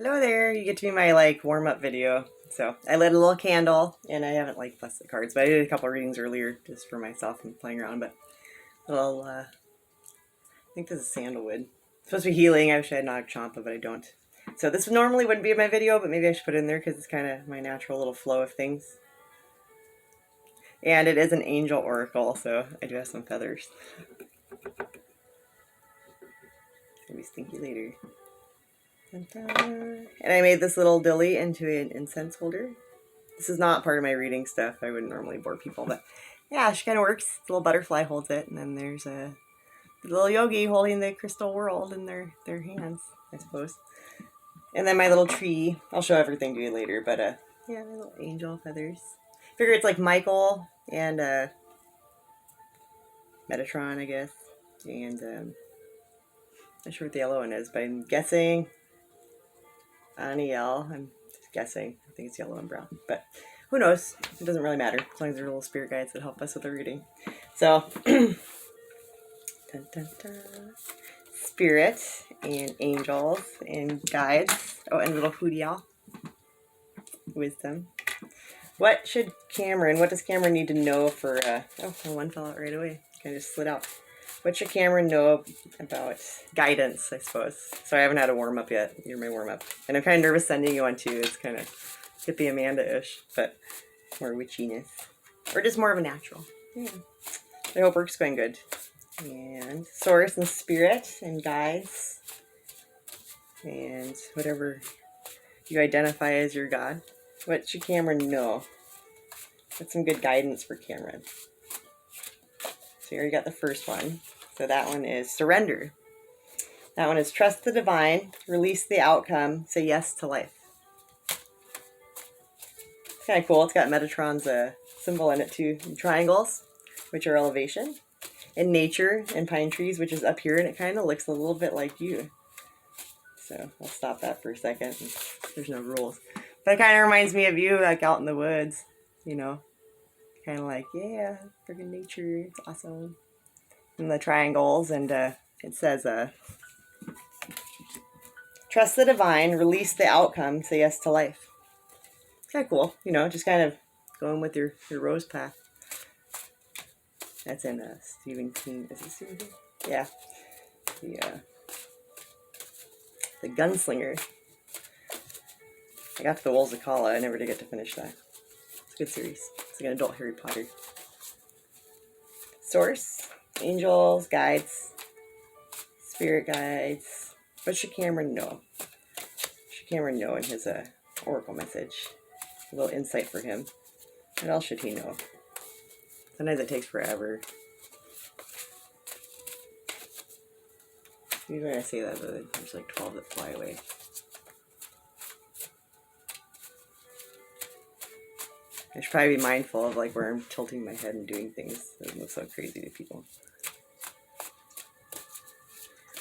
Hello there, you get to be my like warm-up video. So I lit a little candle and I haven't like blessed the cards, but I did a couple readings earlier just for myself and playing around. But little I think this is sandalwood. It's supposed to be healing. I wish I had Nag Champa, but I don't. So this normally wouldn't be in my video, but maybe I should put it in there because it's kind of my natural little flow of things. And it is an angel oracle, so I do have some feathers. Gonna be stinky later. Dun, dun. And I made this little dilly into an incense holder. This is not part of my reading stuff. I wouldn't normally bore people, but yeah, she kind of works. The little butterfly holds it, and then there's a little yogi holding the crystal world in their hands, I suppose. And then my little tree. I'll show everything to you later, but yeah, my little angel feathers. Figure it's like Michael and Metatron, I guess. And not sure what the yellow one is, but I'm guessing Aniel. I'm just guessing. I think it's yellow and brown, but who knows? It doesn't really matter as long as they're little spirit guides that help us with the reading. So, dun, dun, dun. Spirit and angels and guides. Oh, and little hootie owl. Wisdom. What does Cameron need to know for, oh, one fell out right away. Kind of just slid out. What should Cameron know about guidance, I suppose? So I haven't had a warm-up yet. You're my warm-up. And I'm kind of nervous sending you one too. It's kind of hippie Amanda-ish, but more witchiness. Or just more of a natural. Yeah. I hope work's going good. And source and spirit and guides. And whatever you identify as your God. What should Cameron know? That's some good guidance for Cameron. So you already got the first one. So that one is surrender. That one is trust the divine, release the outcome, say yes to life. It's kind of cool. It's got Metatron's symbol in it too. And triangles, which are elevation. And nature and pine trees, which is up here, and it kind of looks a little bit like you. So I'll stop that for a second. There's no rules. But it kind of reminds me of you, like out in the woods, you know. Kind of like, yeah, friggin' nature, it's awesome. And the triangles, and it says, trust the divine, release the outcome, say yes to life. It's kind of cool, you know, just kind of going with your rose path. That's in Stephen King. Is it Stephen King? Yeah. The Gunslinger. I got to the Wolves of Kala. I never did get to finish that. It's a good series. It's like an adult Harry Potter. Source, angels, guides, spirit guides. What should Cameron know? What should Cameron know in his oracle message? A little insight for him. What else should he know? Sometimes it takes forever. Usually when I say that, there's like 12 that fly away. I should probably be mindful of like where I'm tilting my head and doing things that look so crazy to people.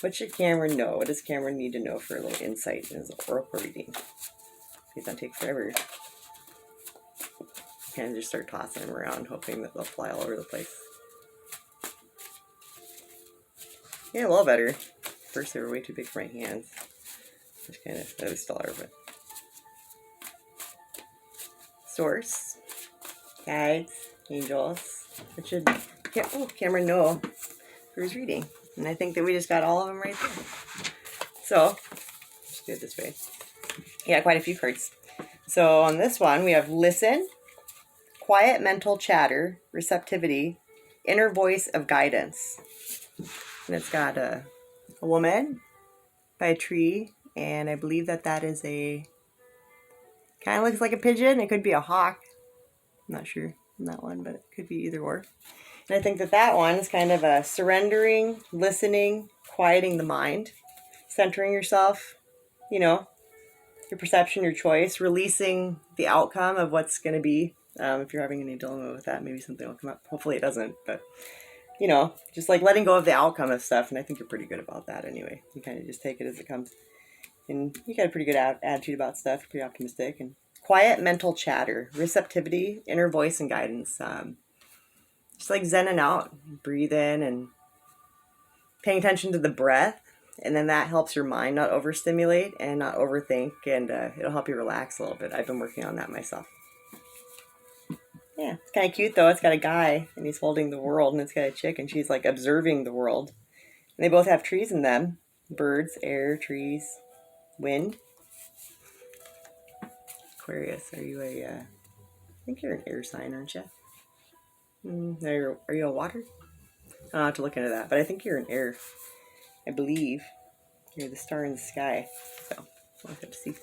What should Cameron know? What does Cameron need to know for a little insight in his oracle reading? Please don't take forever. Kind of just start tossing them around, hoping that they'll fly all over the place. Yeah, a little better. First, they were way too big for my hands. Which kind of, they still are, but. Source, guides, angels. What should Cameron know for his reading? And I think that we just got all of them right there. So, let's do it this way. Yeah, quite a few cards. So on this one, we have listen, quiet mental chatter, receptivity, inner voice of guidance. And it's got a woman by a tree, and I believe that is a, kind of looks like a pigeon. It could be a hawk. I'm not sure on that one, but it could be either or. And I think that one is kind of a surrendering, listening, quieting the mind, centering yourself, you know, your perception, your choice, releasing the outcome of what's going to be. If you're having any dilemma with that, maybe something will come up. Hopefully it doesn't, but, you know, just like letting go of the outcome of stuff. And I think you're pretty good about that anyway. You kind of just take it as it comes. And you got a pretty good attitude about stuff, pretty optimistic. And quiet mental chatter, receptivity, inner voice, and guidance. Just like zenning out, breathe in and paying attention to the breath and then that helps your mind not overstimulate and not overthink, and it'll help you relax a little bit. I've been working on that myself. Yeah, it's kind of cute though. It's got a guy and he's holding the world, and it's got a chick and she's like observing the world. And they both have trees in them. Birds, air, trees, wind. Aquarius, are you I think you're an air sign, aren't you? Are you a water? I'll have to look into that, but I think you're an air. I believe you're the star in the sky. So we'll have to see.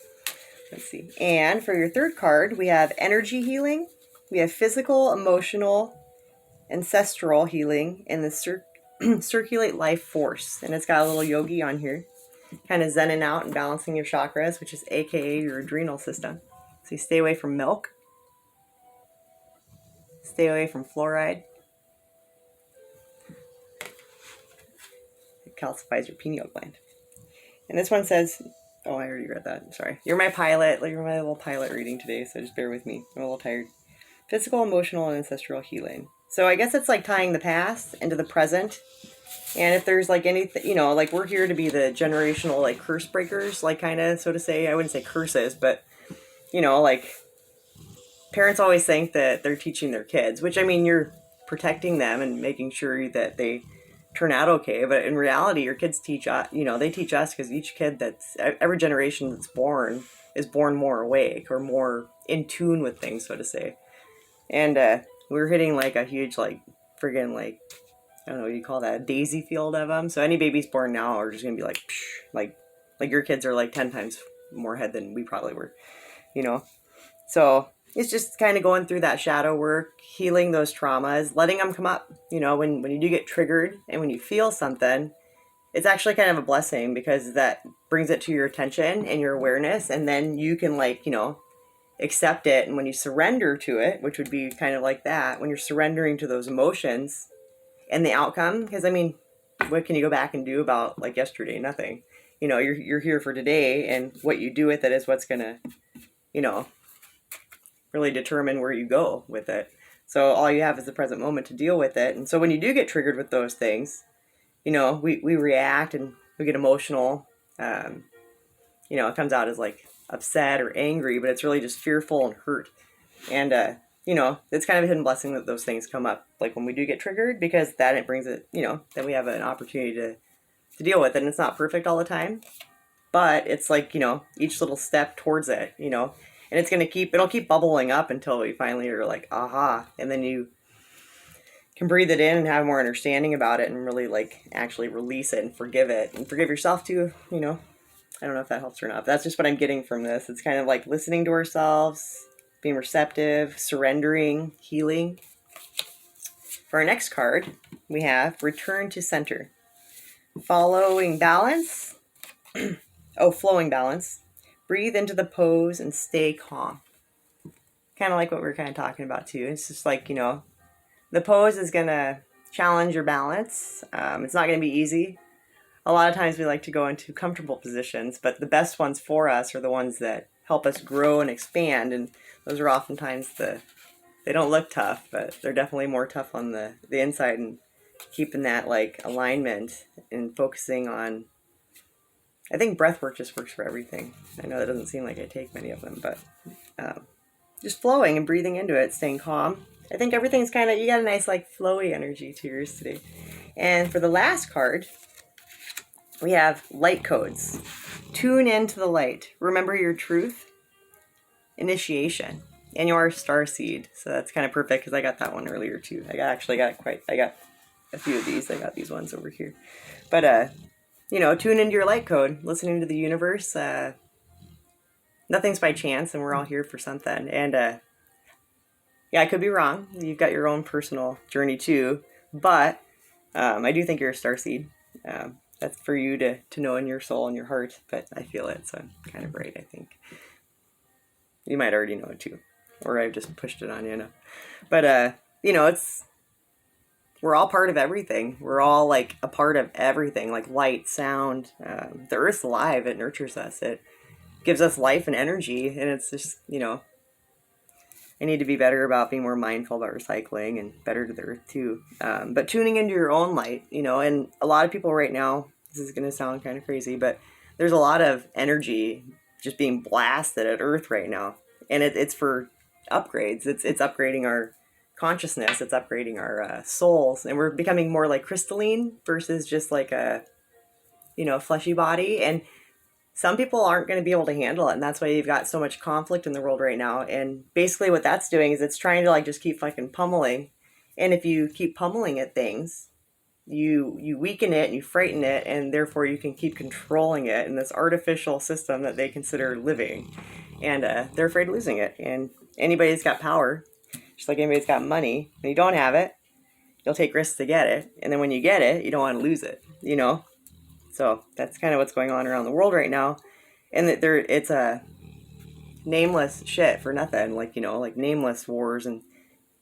Let's see. And for your third card, we have energy healing. We have physical, emotional, ancestral healing, and the circulate life force. And it's got a little yogi on here, kind of zenning out and balancing your chakras, which is AKA your adrenal system. So you stay away from milk. Stay away from fluoride. It calcifies your pineal gland. And this one says, oh, I already read that. Sorry. You're my pilot. You're my little pilot reading today, so just bear with me. I'm a little tired. Physical, emotional, and ancestral healing. So I guess it's like tying the past into the present. And if there's like anything, like we're here to be the generational like curse breakers, like kind of, so to say. I wouldn't say curses, but, like parents always think that they're teaching their kids, which I mean, you're protecting them and making sure that they turn out okay. But in reality, your kids teach us, they teach us, because each kid every generation that's born is born more awake or more in tune with things, so to say. And we're hitting like a huge, like, friggin' like, I don't know what you call that, a daisy field of them. So any babies born now are just going to be like, psh, like your kids are like 10 times more ahead than we probably were, So it's just kind of going through that shadow work, healing those traumas, letting them come up. When you do get triggered and when you feel something, it's actually kind of a blessing, because that brings it to your attention and your awareness. And then you can accept it. And when you surrender to it, which would be kind of like that, when you're surrendering to those emotions and the outcome, because I mean, what can you go back and do about like yesterday? Nothing. You're here for today, and what you do with it is what's gonna, really determine where you go with it. So all you have is the present moment to deal with it. And so when you do get triggered with those things, we react and we get emotional. It comes out as like upset or angry, but it's really just fearful and hurt. And, it's kind of a hidden blessing that those things come up, like when we do get triggered, because that it brings it, then we have an opportunity to deal with it. And it's not perfect all the time, but it's like, each little step towards it, and it'll keep bubbling up until we finally are like, aha. And then you can breathe it in and have more understanding about it and really like actually release it and forgive yourself too, I don't know if that helps or not, but that's just what I'm getting from this. It's kind of like listening to ourselves, being receptive, surrendering, healing. For our next card, we have Return to Center. Flowing balance. Flowing balance. Breathe into the pose and stay calm. Kind of like what we're kind of talking about too. It's just like, the pose is going to challenge your balance. It's not going to be easy. A lot of times we like to go into comfortable positions, but the best ones for us are the ones that help us grow and expand. And those are oftentimes they don't look tough, but they're definitely more tough on the inside, and keeping that like alignment and focusing on, I think breath work just works for everything. I know that doesn't seem like I take many of them, but just flowing and breathing into it, staying calm. I think everything's kind of, you got a nice like flowy energy to yours today. And for the last card, we have light codes. Tune into the light. Remember your truth. Initiation. And your star seed. So that's kind of perfect, because I got that one earlier too. I got a few of these. I got these ones over here. But, tune into your light code. Listening to the universe. Nothing's by chance, and we're all here for something. And, I could be wrong. You've got your own personal journey too. But I do think you're a star seed. That's for you to know in your soul and your heart, but I feel it, so I'm kind of right, I think. You might already know it too, or I've just pushed it on you. But, we're all part of everything. We're all like a part of everything, like light, sound. The earth's alive. It nurtures us. It gives us life and energy, and it's just, I need to be better about being more mindful about recycling and better to the earth too. But tuning into your own light, and a lot of people right now This is going to sound kind of crazy, but there's a lot of energy just being blasted at Earth right now. And it's for upgrades. It's upgrading our consciousness. It's upgrading our souls. And we're becoming more like crystalline versus just like a, fleshy body. And some people aren't going to be able to handle it. And that's why you've got so much conflict in the world right now. And basically what that's doing is it's trying to like just keep fucking pummeling. And if you keep pummeling at things, you weaken it and you frighten it, and therefore you can keep controlling it in this artificial system that they consider living. And they're afraid of losing it. And anybody that's got power, just like anybody that's got money, when you don't have it, you'll take risks to get it. And then when you get it, you don't want to lose it, So that's kind of what's going on around the world right now. And that it's a nameless shit for nothing, like nameless wars and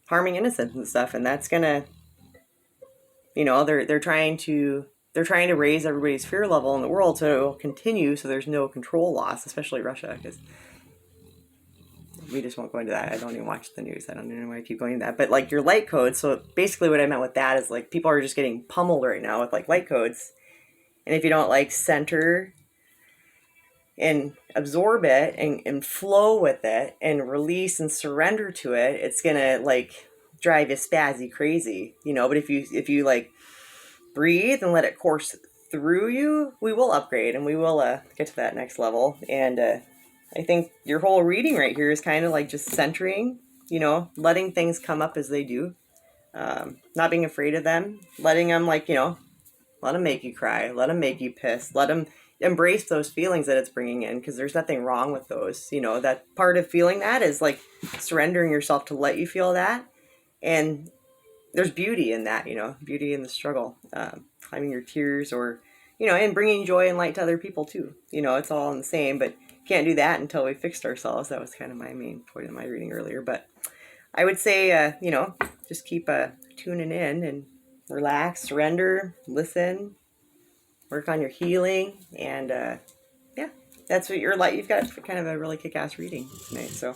harming innocents and stuff. And that's gonna, they're trying to raise everybody's fear level in the world so it will continue, so there's no control loss, especially Russia, because we just won't go into that. I don't even watch the news. I don't even know why I keep going into that. But like your light codes, so basically what I meant with that is like people are just getting pummeled right now with like light codes. And if you don't like center and absorb it and flow with it and release and surrender to it, it's gonna like drive you spazzy crazy, but if you like breathe and let it course through you, we will upgrade and we will get to that next level. And I think your whole reading right here is kind of like just centering, letting things come up as they do, not being afraid of them, letting them let them make you cry, let them make you pissed, let them embrace those feelings that it's bringing in, because there's nothing wrong with those. That part of feeling that is like surrendering yourself to let you feel that. And there's beauty in that, beauty in the struggle, climbing your tears, or, and bringing joy and light to other people too. It's all in the same, but can't do that until we fixed ourselves. That was kind of my main point of my reading earlier. But I would say, just keep tuning in and relax, surrender, listen, work on your healing. And yeah, that's what you're like. You've got kind of a really kick-ass reading tonight. So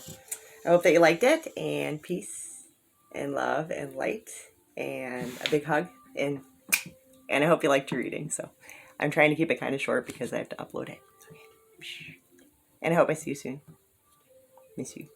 I hope that you liked it, and peace and love and light and a big hug, and I hope you liked your reading. So I'm trying to keep it kind of short because I have to upload it. Okay. And I hope I see you soon. Miss you.